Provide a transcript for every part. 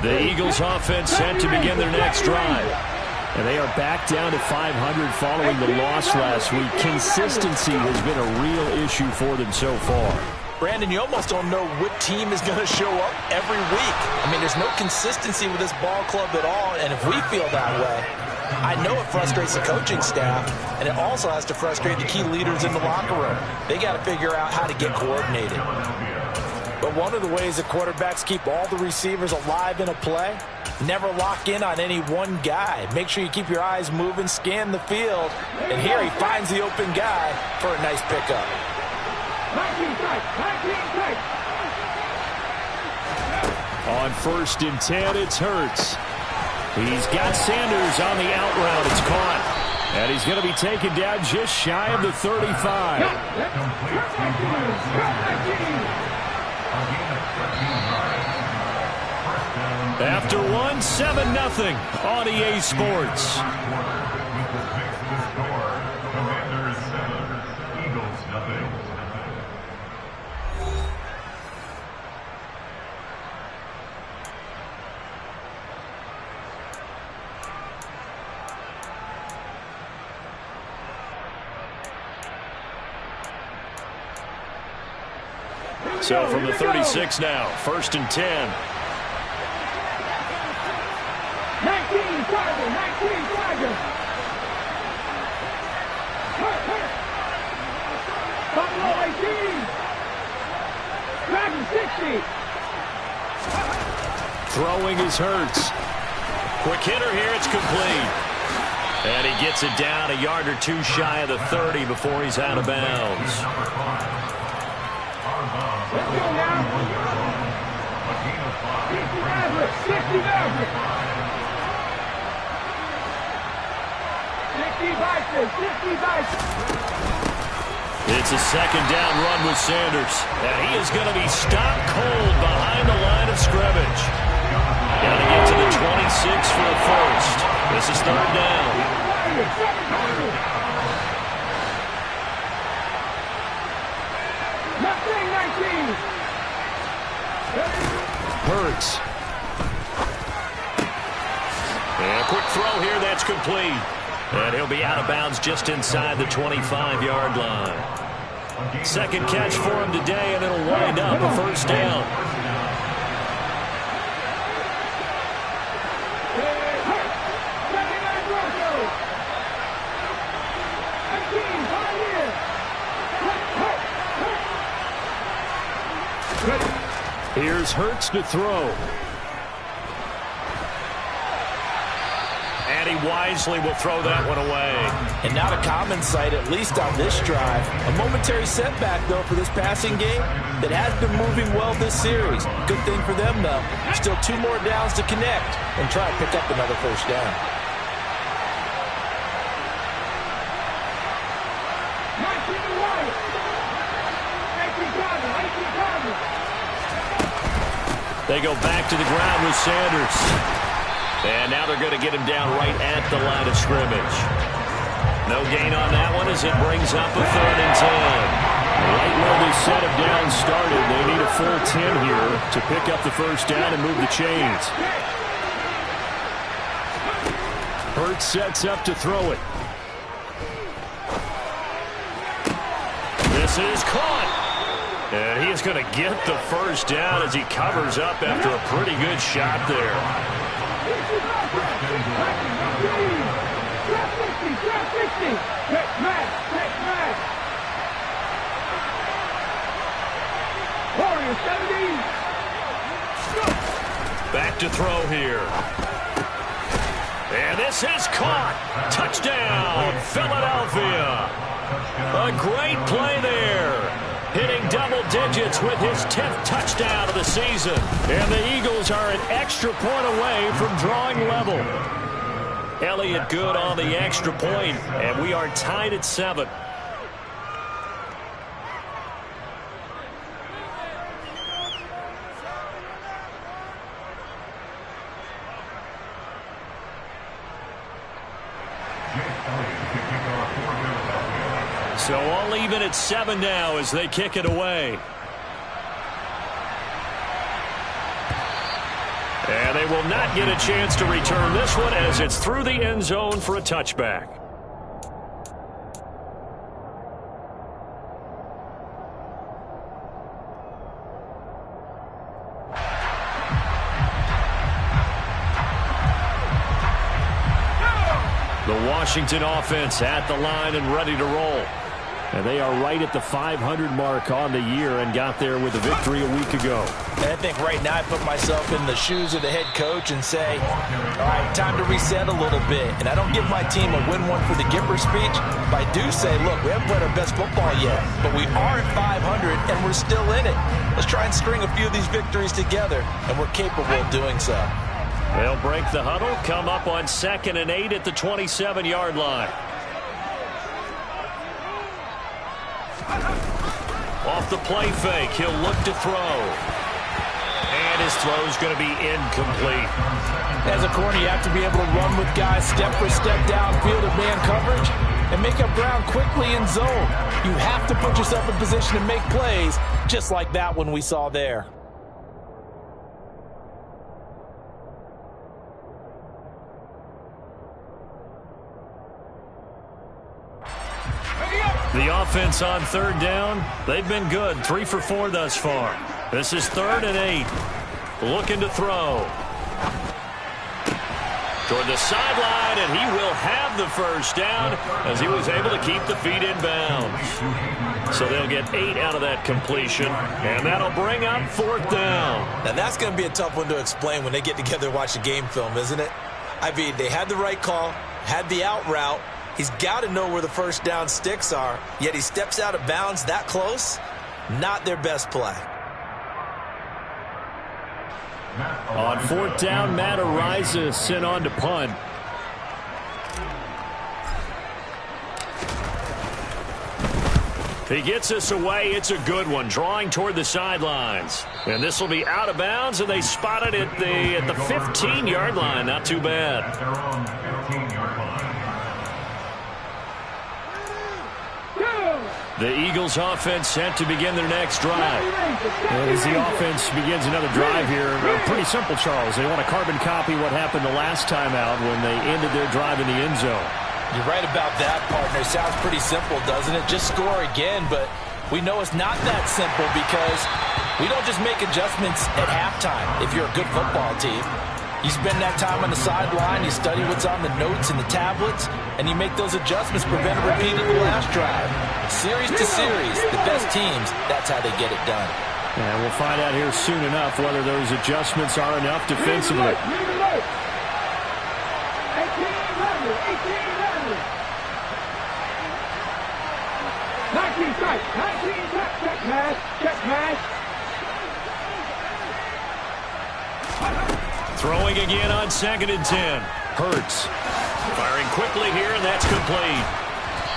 The Eagles offense set to begin their next drive. And they are back down to 500 following the loss last week. Consistency has been a real issue for them so far. Brandon, you almost don't know what team is going to show up every week. I mean, there's no consistency with this ball club at all, and if we feel that way, I know it frustrates the coaching staff, and it also has to frustrate the key leaders in the locker room. They got to figure out how to get coordinated. But one of the ways that quarterbacks keep all the receivers alive in a play, never lock in on any one guy. Make sure you keep your eyes moving, scan the field, and here he finds the open guy for a nice pickup. On 1st and 10, it's Hurts. He's got Sanders on the out route. It's caught. And he's going to be taken down just shy of the 35. After one, 7-0 on EA Sports. So from the 36 now, 1st and 10. 19 Tiger. Buffalo 18. Dragon 60. Throwing is Hurts. Quick hitter here, it's complete. And he gets it down a yard or two shy of the 30 before he's out of bounds. Let's go now. 60 Maverick. 60 Bison. It's a 2nd down run with Sanders. And he is going to be stopped cold behind the line of scrimmage. Got to get to the 26 for the first. This is 3rd down. Hurts. And a quick throw here, that's complete. And he'll be out of bounds just inside the 25-yard line. 2nd catch for him today, and it'll wind up a 1st down. Here's Hurts to throw. And he wisely will throw that one away. And not a common sight, at least on this drive. A momentary setback, though, for this passing game that has been moving well this series. Good thing for them, though. Still 2 more downs to connect and try to pick up another 1st down. They go back to the ground with Sanders. And now they're going to get him down right at the line of scrimmage. No gain on that one as it brings up a 3rd and 10. Right where this set of downs started, they need a full 10 here to pick up the 1st down and move the chains. Hurts sets up to throw it. This is caught. And he is going to get the 1st down as he covers up after a pretty good shot there. Back to throw here. And this is caught. Touchdown, Philadelphia. A great play there. Hitting double digits with his 10th touchdown of the season. And the Eagles are an extra point away from drawing level. Elliott good on the extra point, and we are tied at 7. So all even at 7 now as they kick it away. And they they will not get a chance to return this one as it's through the end zone for a touchback. The Washington offense at the line and ready to roll. And they are right at the 500 mark on the year and got there with a victory a week ago. And I think right now I put myself in the shoes of the head coach and say, all right, time to reset a little bit. And I don't give my team a win one for the Gipper speech, but I do say, look, we haven't played our best football yet, but we are at 500 and we're still in it. Let's try and string a few of these victories together, and we're capable of doing so. They'll break the huddle, come up on 2nd and 8 at the 27-yard line. Off the play fake, he'll look to throw. And his throw's going to be incomplete. As a corner, you have to be able to run with guys step for step downfield of man coverage and make up ground quickly in zone. You have to put yourself in position to make plays, just like that one we saw there. The offense on 3rd down, they've been good. 3 for 4 thus far. This is 3rd and 8. Looking to throw. Toward the sideline, and he will have the first down as he was able to keep the feet in bounds. So they'll get 8 out of that completion, and that'll bring up 4th down. Now that's going to be a tough one to explain when they get together and watch the game film, isn't it? I mean, they had the right call, had the out route. He's got to know where the first down sticks are, yet he steps out of bounds that close. Not their best play. On 4th down, Matt Ariza sent on to punt. He gets us away. It's a good one, drawing toward the sidelines. And this will be out of bounds, and they spot it at the 15-yard line. Not too bad. The Eagles offense set to begin their next drive. As the offense begins another drive here, pretty simple, Charles. They want to carbon copy what happened the last time out when they ended their drive in the end zone. You're right about that, partner. Sounds pretty simple, doesn't it? Just score again, but we know it's not that simple because we don't just make adjustments at halftime if you're a good football team. You spend that time on the sideline, you study what's on the notes and the tablets, and you make those adjustments, prevent a repeat of the last drive. Series to series, the best teams, that's how they get it done. And we'll find out here soon enough whether those adjustments are enough defensively. 18-11. 19 strikes. 19 strikes. Check pass. Check pass. Throwing again on 2nd and 10. Hurts. Firing quickly here, and that's complete.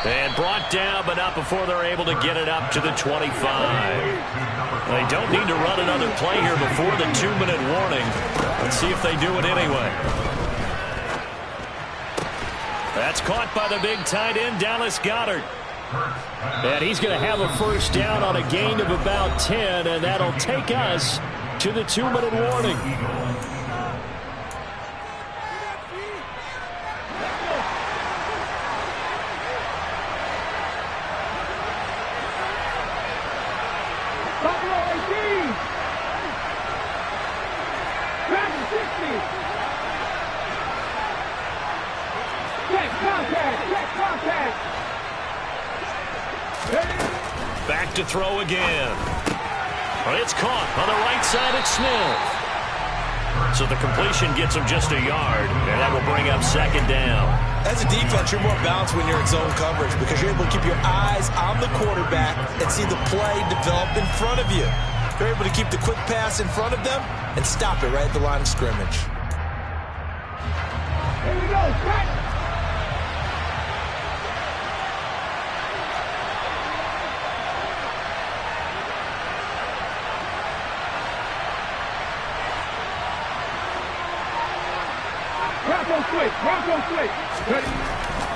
And brought down, but not before they're able to get it up to the 25. They don't need to run another play here before the 2-minute warning. Let's see if they do it anyway. That's caught by the big tight end, Dallas Goedert. And he's going to have a first down on a gain of about 10, and that'll take us to the 2-minute warning. Back to throw again. It's caught on the right side at Smith. So the completion gets him just a yard, and that will bring up 2nd down. As a defense, you're more balanced when you're in zone coverage because you're able to keep your eyes on the quarterback and see the play develop in front of you. You're able to keep the quick pass in front of them and stop it right at the line of scrimmage. Here we go. Strike.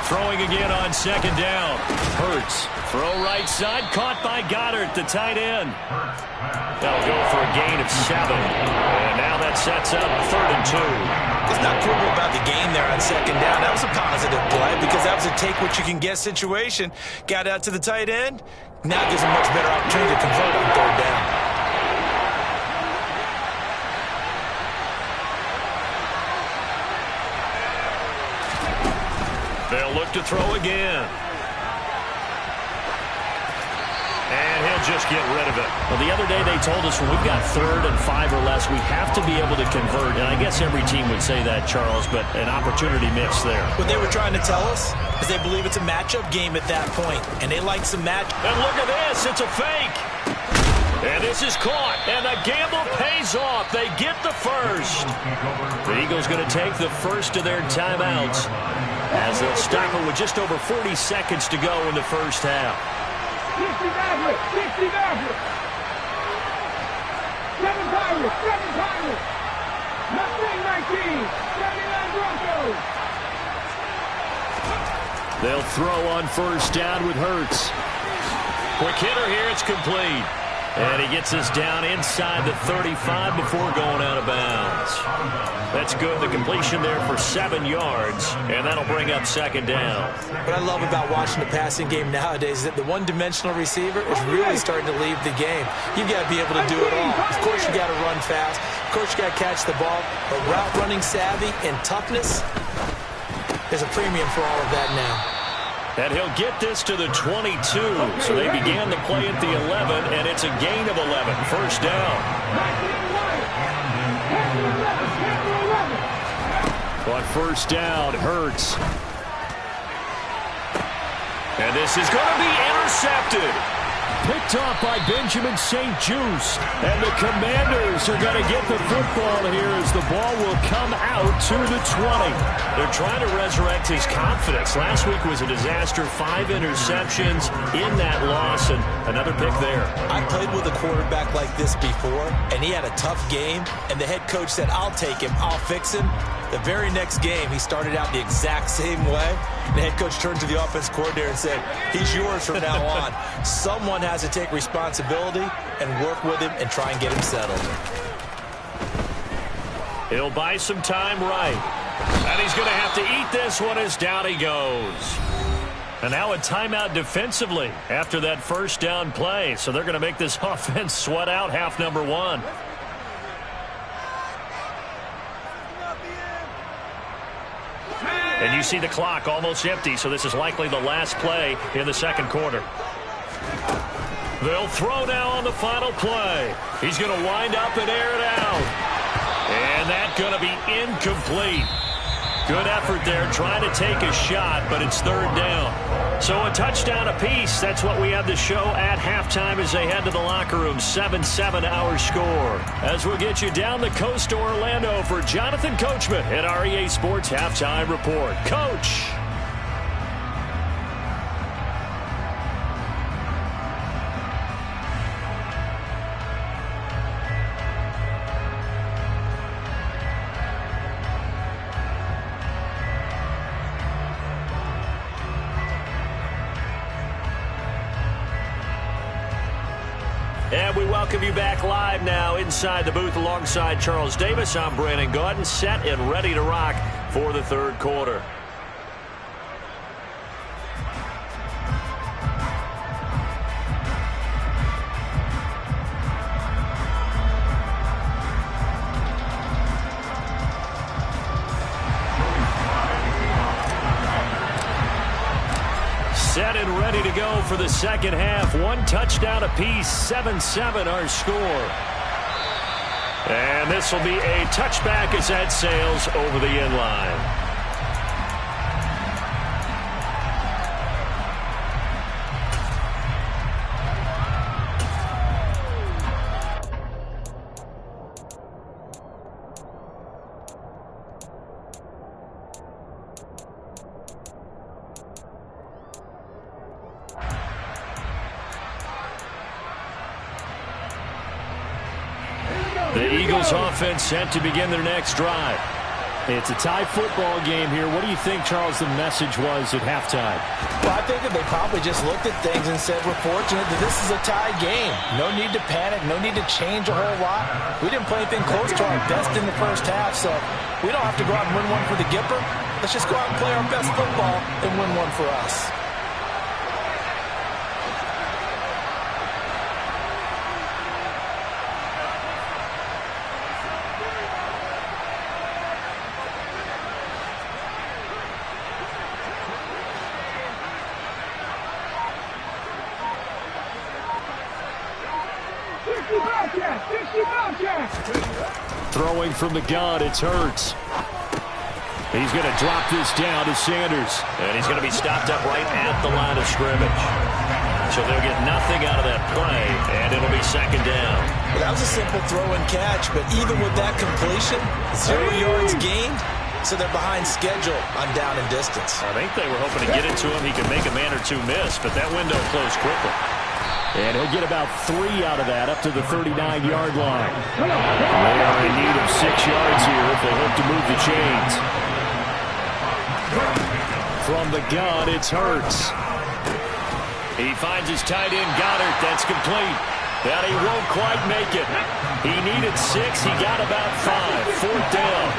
From throwing again on second down. Hurts. Throw right side. Caught by Goddard, the tight end. They'll go for a gain of 7. And now that sets up 3rd and 2. Let's not quibble about the gain there on second down. That was a positive play because that was a take-what-you-can-get situation. Got out to the tight end. Now gives him a much better opportunity to convert on 3rd down. They'll look to throw again. And he'll just get rid of it. Well, the other day they told us when we've got 3rd and 5 or less, we have to be able to convert. And I guess every team would say that, Charles, but an opportunity missed there. What they were trying to tell us is they believe it's a matchup game at that point, and they like some match. And look at this. It's a fake. And this is caught. And the gamble pays off. They get the first. The Eagles going to take the first of their timeouts as they'll stop it with just over 40 seconds to go in the first half. 60 Maverick, 60 Maverick. 7 Pirates, 7 Pirates. Nothing 19, 79 Broncos. They'll throw on first down with Hurts. Quick hitter here. It's complete. And he gets us down inside the 35 before going out of bounds. That's good. The completion there for 7 yards, and that'll bring up second down. What I love about watching the passing game nowadays is that the one-dimensional receiver is really starting to leave the game. You've got to be able to do it all. Of course, you got to run fast. Of course, you got to catch the ball. But route running savvy and toughness, there's a premium for all of that now. And he'll get this to the 22. So they began the play at the 11, and it's a gain of 11. First down. On first down, Hurts. And this is going to be intercepted. Picked off by Benjamin St-Juste. And the Commanders are going to get the football here as the ball will come out to the 20. They're trying to resurrect his confidence. Last week was a disaster. 5 interceptions in that loss, and another pick there. I played with a quarterback like this before, and he had a tough game, and the head coach said, I'll take him, I'll fix him. The very next game, he started out the exact same way. The head coach turned to the offense coordinator and said, he's yours from now on. Someone has to take responsibility and work with him and try and get him settled. He'll buy some time right. And he's going to have to eat this one as down he goes. And now a timeout defensively after that first down play. So they're going to make this offense sweat out half number 1. And you see the clock almost empty, so this is likely the last play in the second quarter. They'll throw now on the final play. He's going to wind up and air it out. And that's going to be incomplete. Good effort there, trying to take a shot, but it's third down. So a touchdown apiece. That's what we have to show at halftime as they head to the locker room. 7-7 our score. As we'll get you down the coast to Orlando for Jonathan Coachman at our EA Sports Halftime Report. Coach. And we welcome you back live now inside the booth alongside Charles Davis. I'm Brandon Gaudin, set and ready to rock for the third quarter. Set and ready to go for the second half. 1 touchdown apiece, 7-7 our score. And this will be a touchback as that sails over the end line. The Eagles offense set to begin their next drive. It's a tie football game here. What do you think, Charles, the message was at halftime? Well, I think that they probably just looked at things and said, we're fortunate that this is a tie game. No need to panic. No need to change a whole lot. We didn't play anything close to our best in the first half, so we don't have to go out and win one for the Gipper. Let's just go out and play our best football and win one for us. Throwing from the gun, it's Hurts. He's going to drop this down to Sanders. And he's going to be stopped up right at the line of scrimmage. So they'll get nothing out of that play, and it'll be second down. Well, that was a simple throw and catch, but even with that completion, 0 yards gained, so they're behind schedule on down and distance. I think they were hoping to get it to him. He could make a man or two miss, but that window closed quickly. And he'll get about 3 out of that, up to the 39-yard line. They are in need of 6 yards here if they hope to move the chains. From the gun, it's Hurts. He finds his tight end, Goddard. That's complete. But he won't quite make it. He needed 6. He got about 5. Fourth down.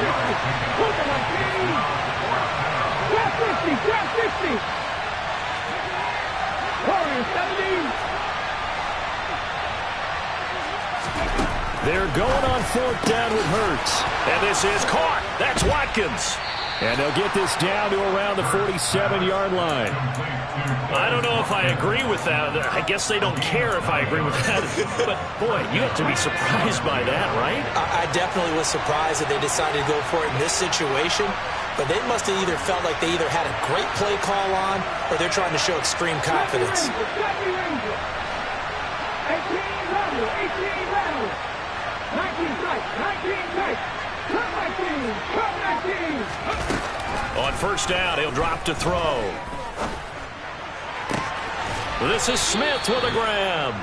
They're going on fourth down with Hurts. And this is caught. That's Watkins. And they'll get this down to around the 47-yard line. I don't know if I agree with that. I guess they don't care if I agree with that. But, boy, you have to be surprised by that, right? I definitely was surprised that they decided to go for it in this situation. But they must have either felt like they either had a great play call on or they're trying to show extreme confidence. 18 rattle. 19 strike. 19 strike. Come 19. Come 19. On first down, he'll drop to throw. This is Smith with a grab.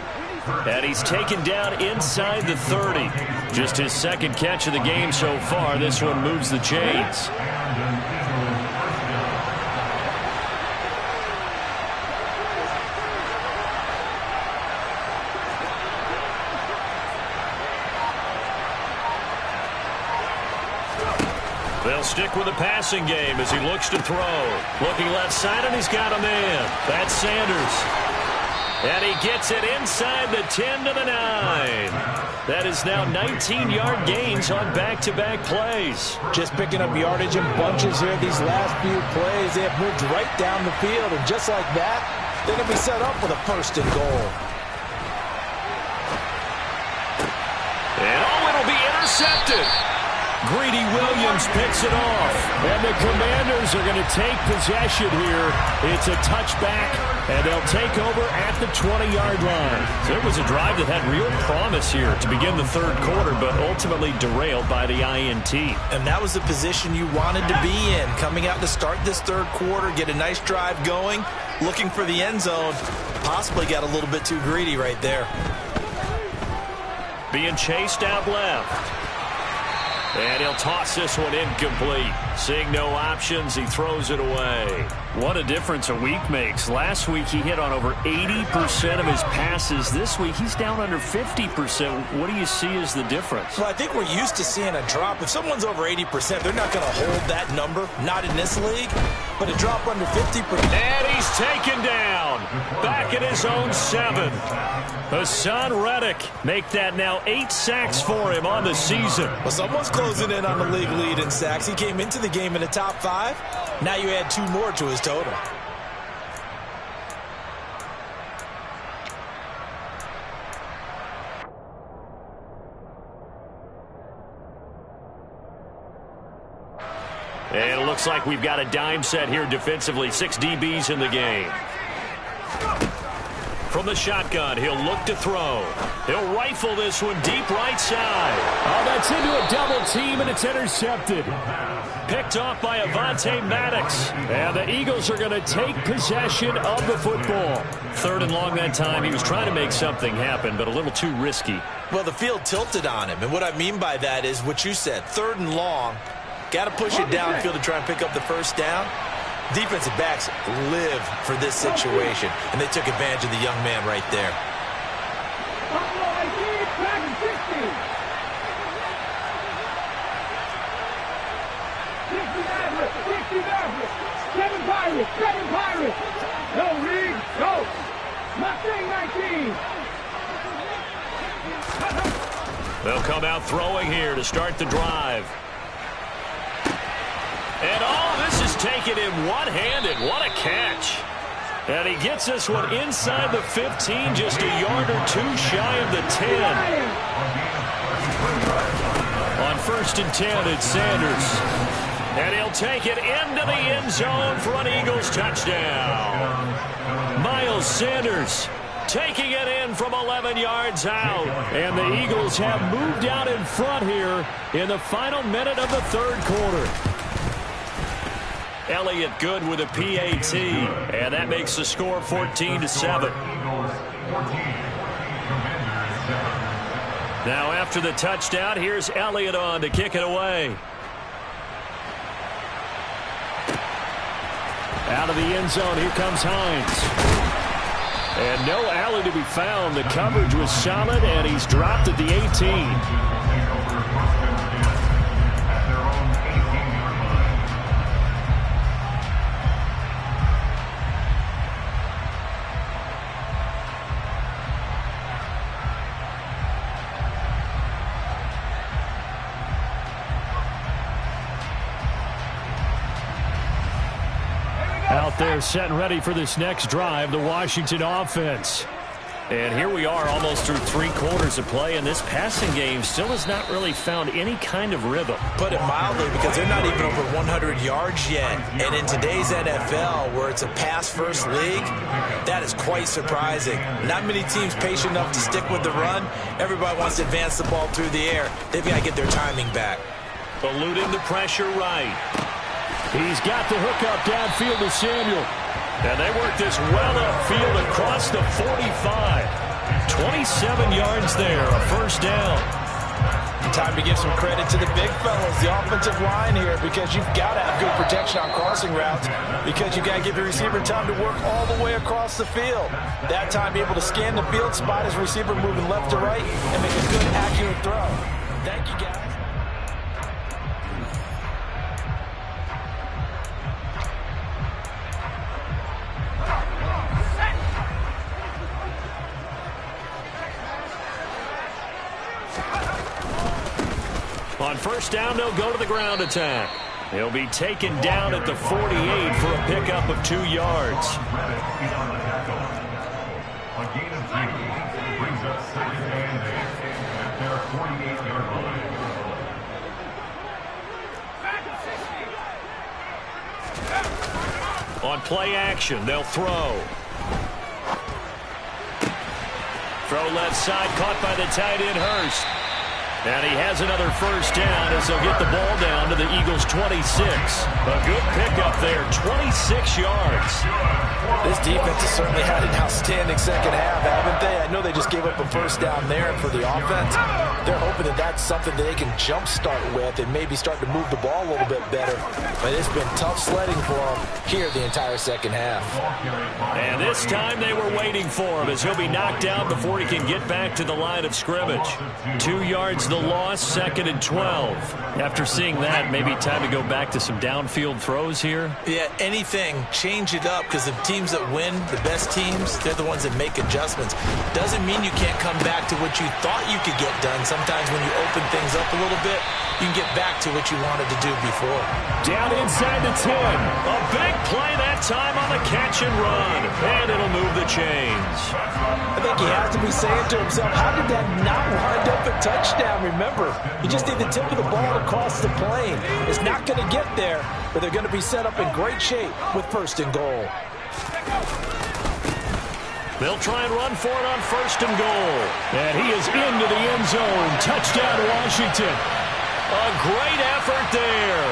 And he's taken down inside the 30. Just his second catch of the game so far. This one moves the chains. They'll stick with the passing game as he looks to throw. Looking left side, and he's got a man. That's Sanders. And he gets it inside the 10 to the 9. That is now 19-yard gains on back-to-back plays. Just picking up yardage in bunches here these last few plays. They have moved right down the field, and just like that, they're going to be set up with a first and goal. And it'll be intercepted. Greedy Williams picks it off. And the Commanders are going to take possession here. It's a touchback, and they'll take over at the 20-yard line. So it was a drive that had real promise here to begin the third quarter, but ultimately derailed by the INT. And that was the position you wanted to be in. Coming out to start this third quarter, get a nice drive going, looking for the end zone. Possibly got a little bit too greedy right there. Being chased out left. And he'll toss this one incomplete. Seeing no options, he throws it away. What a difference a week makes. Last week he hit on over 80% of his passes. This week he's down under 50%. What do you see as the difference? Well, I think we're used to seeing a drop. If someone's over 80%, they're not going to hold that number. Not in this league. But a drop under 50%. And he's taken down. Back at his own 7. Hassan Reddick make that now 8 sacks for him on the season. Well, someone's closing in on the league lead in sacks. He came into the game in the top 5. Now you add 2 more to his total. And it looks like we've got a dime set here defensively. 6 DBs in the game. From the shotgun, he'll look to throw. He'll rifle this one deep right side. Oh, that's into a double team, and it's intercepted. Picked off by Avonte Maddox. And the Eagles are going to take possession of the football. 3rd and long that time. He was trying to make something happen, but a little too risky. Well, the field tilted on him, and what I mean by that is what you said. 3rd and long. Got to push it downfield to try and pick up the first down. Defensive backs live for this situation, and they took advantage of the young man right there. Seven Pirates. No, Reed, go. Mustang 19. They'll come out throwing here to start the drive. And this is taken in one-handed. What a catch. And he gets this one inside the 15, just a yard or two shy of the 10. On 1st and 10, it's Sanders. And he'll take it into the end zone for an Eagles touchdown. Miles Sanders taking it in from 11 yards out. And the Eagles have moved out in front here in the final minute of the third quarter. Elliott good with a PAT. And that makes the score 14-7. Now after the touchdown, here's Elliott on to kick it away. Out of the end zone, here comes Hines. And no alley to be found. The coverage was solid, and he's dropped at the 18. Out there set and ready for this next drive, the Washington offense. And here we are almost through 3 quarters of play, and this passing game still has not really found any kind of rhythm. Put it mildly, because they're not even over 100 yards yet. And in today's NFL, where it's a pass-first league, that is quite surprising. Not many teams patient enough to stick with the run. Everybody wants to advance the ball through the air. They've got to get their timing back. Eluding the pressure right. He's got the hook up downfield to Samuel. And they work this well upfield across the 45. 27 yards there, a first down. Time to give some credit to the big fellas, the offensive line here, because you've got to have good protection on crossing routes, because you've got to give the receiver time to work all the way across the field. That time, be able to scan the field, spot his receiver moving left to right, and make a good, accurate throw. Thank you, guys. On first down, they'll go to the ground attack. He'll be taken down at the 48 for a pickup of 2 yards. A gain of 3 brings up second and 8 at their 48-yard line. On play action, they'll throw. Throw left side, caught by the tight end Hurst. And he has another first down as they'll get the ball down to the Eagles' 26. A good pickup there, 26 yards. This defense has certainly had an outstanding second half, haven't they? I know they just gave up a first down there, and for the offense, they're hoping that that's something that they can jumpstart with and maybe start to move the ball a little bit better. But it's been tough sledding for them here the entire second half. And this time they were waiting for him as he'll be knocked out before he can get back to the line of scrimmage. 2 yards the loss, 2nd and 12. After seeing that, maybe time to go back to some downfield throws here. Yeah, anything. Change it up, because the teams that win, the best teams, they're the ones that make adjustments. Doesn't mean you can't come back to what you thought you could get done. Sometimes when you open things up a little bit, you can get back to what you wanted to do before. Down inside the 10. A big play that time on the catch and run. And it'll move the chains. I think he has to be saying to himself, how did that not wind up a touchdown? Remember, you just need the tip of the ball across the plane. It's not going to get there, but they're going to be set up in great shape with 1st and goal. They'll try and run for it on 1st and goal. And he is into the end zone. Touchdown, Washington. A great effort there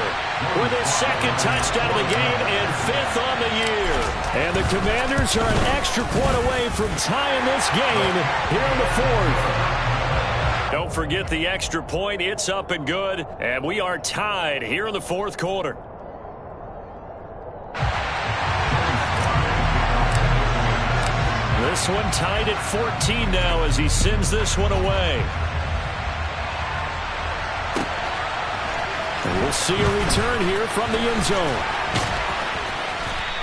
with his 2nd touchdown of the game and 5th on the year. And the Commanders are an extra point away from tying this game here in the 4th. Don't forget the extra point. It's up and good. And we are tied here in the fourth quarter. This one tied at 14 now as he sends this one away. And we'll see a return here from the end zone.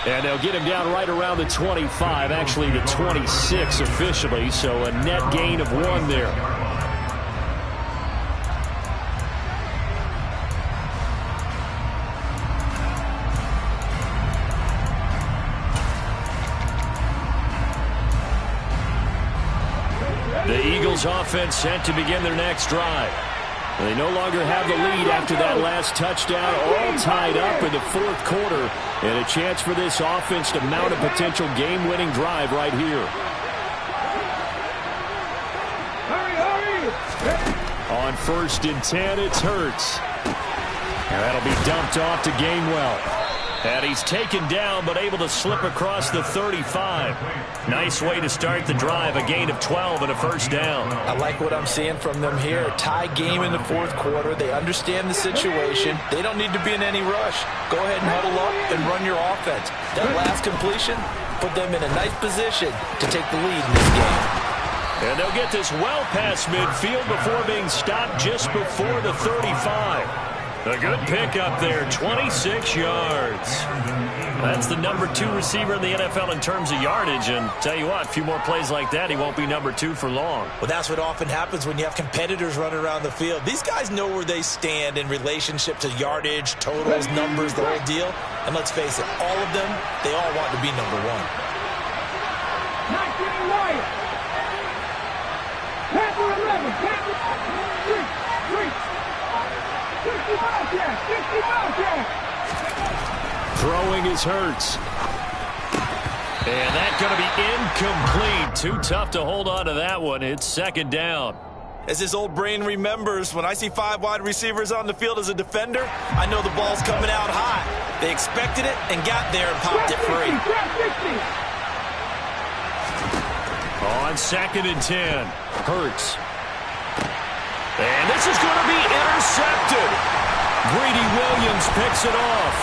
And they'll get him down right around the 25, actually the 26 officially, so a net gain of 1 there. The Eagles offense set to begin their next drive. They no longer have the lead after that last touchdown, all tied up in the fourth quarter, and a chance for this offense to mount a potential game-winning drive right here. On 1st and 10, it's Hurts. And that'll be dumped off to Gainwell. And he's taken down, but able to slip across the 35. Nice way to start the drive, a gain of 12 and a first down. I like what I'm seeing from them here. Tie game in the fourth quarter. They understand the situation. They don't need to be in any rush. Go ahead and huddle up and run your offense. That last completion put them in a nice position to take the lead in this game. And they'll get this well past midfield before being stopped just before the 35. A good pickup there, 26 yards. That's the number 2 receiver in the NFL in terms of yardage. And tell you what, a few more plays like that, he won't be number 2 for long. Well, that's what often happens when you have competitors running around the field. These guys know where they stand in relationship to yardage, totals, numbers, the whole deal. And let's face it, all of them, they all want to be number 1. Not getting wide. Panther 11. Panther 3. 65 yards. 65 yards. Throwing is Hurts. And that's going to be incomplete. Too tough to hold on to that one. It's second down. As his old brain remembers, when I see 5 wide receivers on the field as a defender, I know the ball's coming out high. They expected it and got there and popped it free. On 2nd and 10, Hurts. And this is going to be intercepted. Greedy Williams picks it off.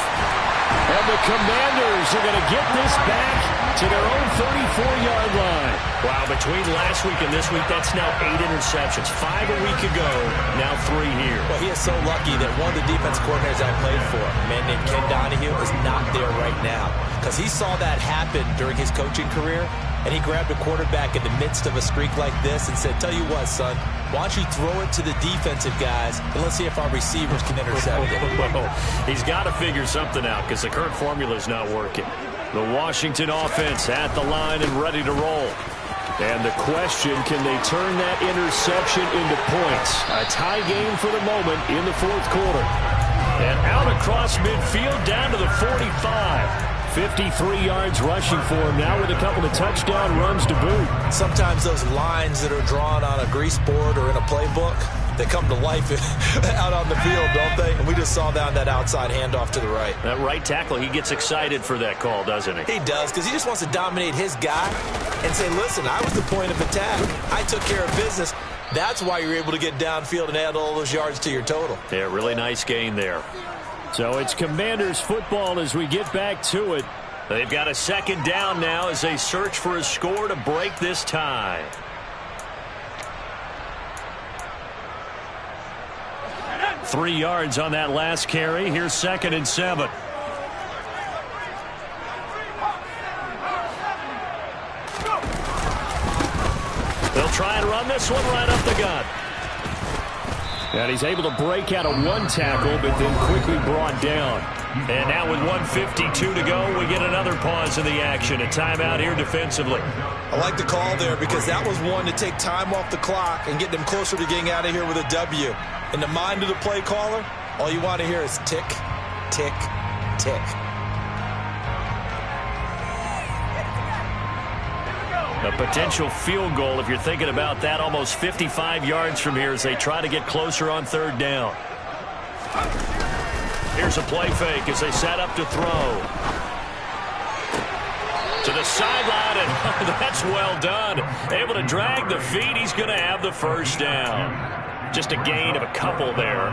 And the Commanders are going to get this back to their own 34-yard line. Wow, between last week and this week, that's now 8 interceptions. 5 a week ago, now 3 here. Well, he is so lucky that one of the defense coordinators I played for, a man named Ken Donahue, is not there right now. Because he saw that happen during his coaching career, and he grabbed a quarterback in the midst of a streak like this and said, tell you what, son, why don't you throw it to the defensive guys, and let's see if our receivers can intercept it. He's got to figure something out because the current formula is not working. The Washington offense at the line and ready to roll. And the question, can they turn that interception into points? A tie game for the moment in the fourth quarter. And out across midfield down to the 45. 53 yards rushing for him now with a couple of touchdown runs to boot. Sometimes those lines that are drawn on a grease board or in a playbook, they come to life out on the field, don't they? And we just saw that outside handoff to the right. That right tackle, he gets excited for that call, doesn't he? He does, because he just wants to dominate his guy and say, listen, I was the point of attack. I took care of business. That's why you're able to get downfield and add all those yards to your total. Yeah, really nice gain there. So it's Commanders football as we get back to it. They've got a second down now as they search for a score to break this tie. Three yards on that last carry. Here's 2nd and 7. They'll try and run this one right up the gut. And he's able to break out of one tackle, but then quickly brought down. And now with 1:52 to go, we get another pause in the action. A timeout here defensively. I like the call there because that was one to take time off the clock and get them closer to getting out of here with a W. In the mind of the play caller, all you want to hear is tick, tick, tick. A potential field goal, if you're thinking about that, almost 55 yards from here as they try to get closer on 3rd down. Here's a play fake as they set up to throw. To the sideline, and that's well done. Able to drag the feet. He's going to have the first down. Just a gain of a couple there.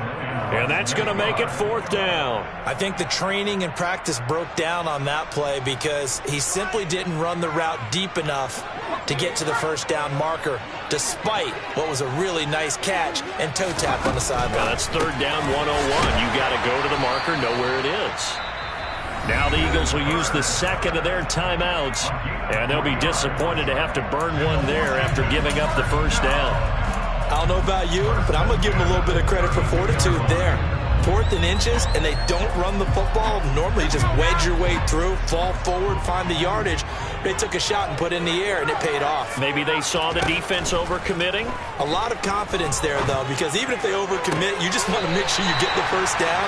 And that's going to make it 4th down. I think the training and practice broke down on that play because he simply didn't run the route deep enough to get to the first down marker, despite what was a really nice catch and toe tap on the sideline. Well, that's 3rd down 101. You got to go to the marker, know where it is. Now the Eagles will use the second of their timeouts, and they'll be disappointed to have to burn one there after giving up the first down. I don't know about you, but I'm going to give them a little bit of credit for fortitude there. 4th and inches, and they don't run the football. Normally, you just wedge your way through, fall forward, find the yardage. They took a shot and put it in the air, and it paid off. Maybe they saw the defense overcommitting. A lot of confidence there, though, because even if they overcommit, you just want to make sure you get the first down.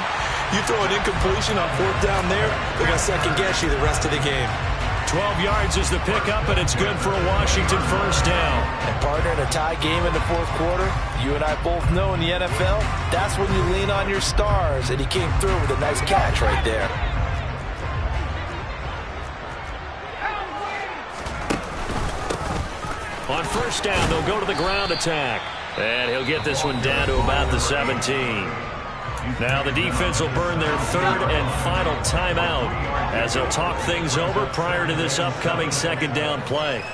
You throw an incompletion on 4th down there, they're going to second-guess you the rest of the game. 12 yards is the pickup, and it's good for a Washington first down. And partner, in a tie game in the 4th quarter, you and I both know in the NFL, that's when you lean on your stars, and he came through with a nice catch right there. On first down, they'll go to the ground attack. And he'll get this one down to about the 17. Now the defense will burn their 3rd and final timeout as they'll talk things over prior to this upcoming 2nd down play.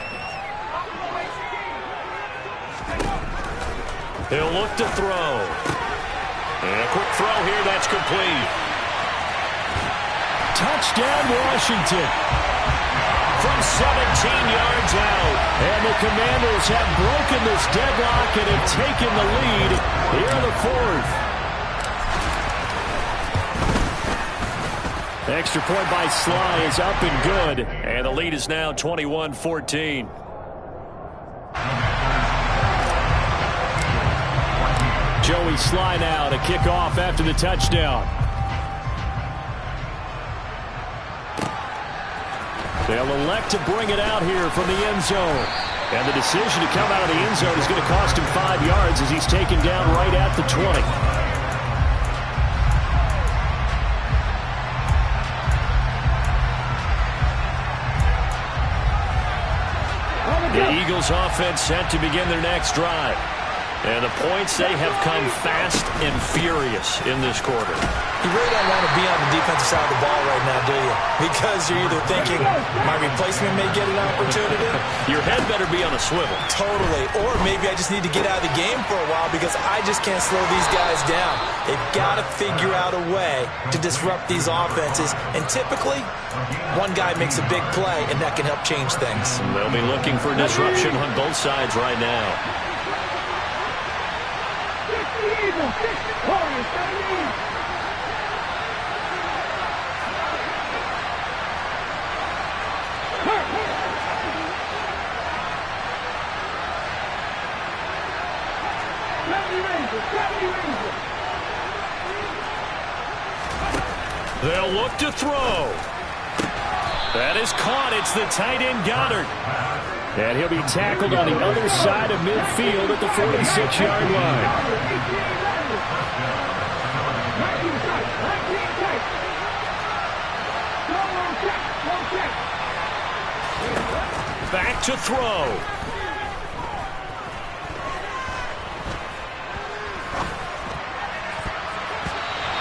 He'll look to throw. And a quick throw here, that's complete. Touchdown, Washington. From 17 yards out. And the Commanders have broken this deadlock and have taken the lead here in the 4th. Extra point by Sly is up and good. And the lead is now 21-14. Joey Sly now to kick off after the touchdown. They'll elect to bring it out here from the end zone. And the decision to come out of the end zone is going to cost him 5 yards as he's taken down right at the 20. The Eagles offense set to begin their next drive. And the points, they have come fast and furious in this quarter. You really don't want to be on the defensive side of the ball right now, do you? Because you're either thinking, my replacement may get an opportunity. Your head better be on a swivel. Totally. Or maybe I just need to get out of the game for a while because I just can't slow these guys down. They've got to figure out a way to disrupt these offenses. And typically, one guy makes a big play, and that can help change things. They'll be looking for disruption on both sides right now. They'll look to throw. That is caught. It's the tight end Goddard. And he'll be tackled on the other side of midfield at the 46-yard line. Back to throw.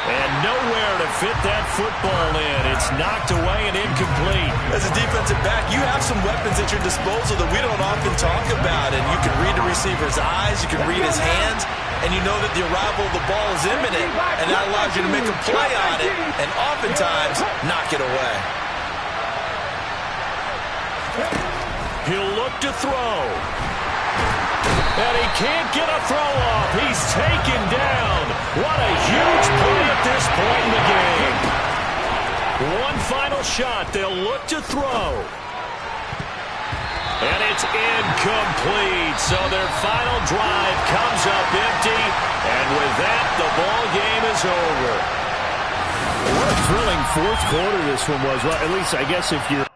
And nowhere to fit that football in. It's knocked away and incomplete. As a defensive back, you have some weapons at your disposal that we don't often talk about. And you can read the receiver's eyes, you can read his hands, and you know that the arrival of the ball is imminent. And that allows you to make a play on it and oftentimes knock it away. He'll look to throw. And he can't get a throw off. He's taken down. What a huge play at this point in the game. One final shot. They'll look to throw. And it's incomplete. So their final drive comes up empty. And with that, the ball game is over. What a thrilling 4th quarter this one was. Well, at least I guess if you're